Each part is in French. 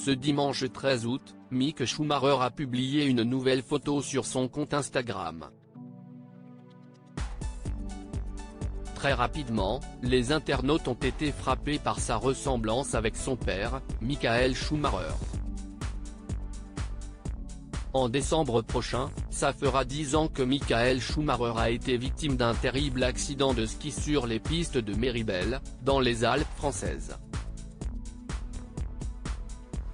Ce dimanche 13 août, Mick Schumacher a publié une nouvelle photo sur son compte Instagram. Très rapidement, les internautes ont été frappés par sa ressemblance avec son père, Michael Schumacher. En décembre prochain, ça fera 10 ans que Michael Schumacher a été victime d'un terrible accident de ski sur les pistes de Méribel, dans les Alpes françaises.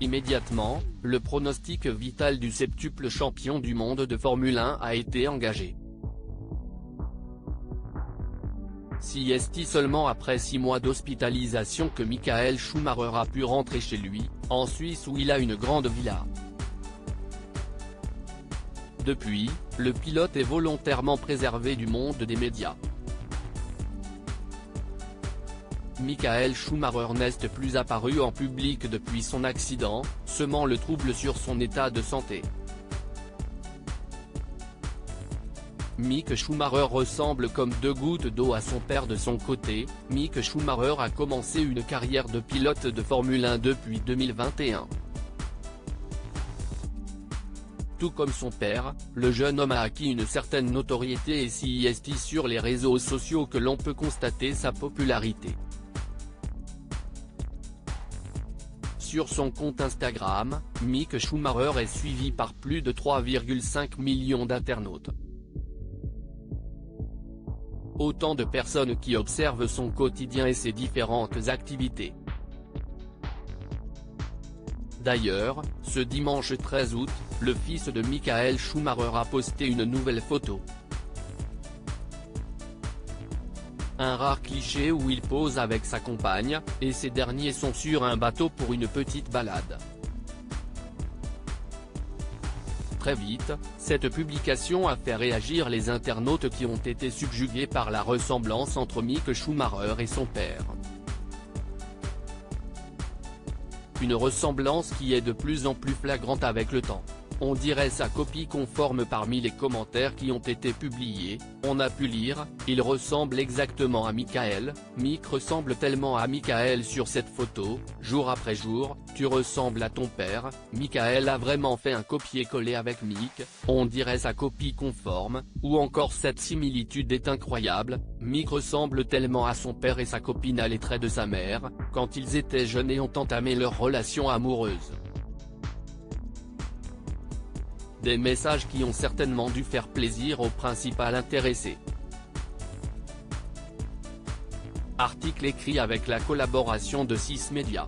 Immédiatement, le pronostic vital du septuple champion du monde de Formule 1 a été engagé. Si est seulement après 6 mois d'hospitalisation que Michael Schumacher a pu rentrer chez lui, en Suisse où il a une grande villa. Depuis, le pilote est volontairement préservé du monde des médias. Michael Schumacher n'est plus apparu en public depuis son accident, semant le trouble sur son état de santé. Mick Schumacher ressemble comme deux gouttes d'eau à son père de son côté. Mick Schumacher a commencé une carrière de pilote de Formule 1 depuis 2021. Tout comme son père, le jeune homme a acquis une certaine notoriété et c'est sur les réseaux sociaux que l'on peut constater sa popularité. Sur son compte Instagram, Mick Schumacher est suivi par plus de 3,5 millions d'internautes. Autant de personnes qui observent son quotidien et ses différentes activités. D'ailleurs, ce dimanche 13 août, le fils de Michael Schumacher a posté une nouvelle photo. Un rare cliché où il pose avec sa compagne, et ces derniers sont sur un bateau pour une petite balade. Très vite, cette publication a fait réagir les internautes qui ont été subjugués par la ressemblance entre Mick Schumacher et son père. Une ressemblance qui est de plus en plus flagrante avec le temps. On dirait sa copie conforme parmi les commentaires qui ont été publiés. On a pu lire, il ressemble exactement à Michael, Mick ressemble tellement à Michael sur cette photo, jour après jour, tu ressembles à ton père, Michael a vraiment fait un copier-coller avec Mick, on dirait sa copie conforme, ou encore cette similitude est incroyable, Mick ressemble tellement à son père et sa copine à les traits de sa mère, quand ils étaient jeunes et ont entamé leur relation amoureuse. Des messages qui ont certainement dû faire plaisir au principal intéressé. Article écrit avec la collaboration de 6 médias.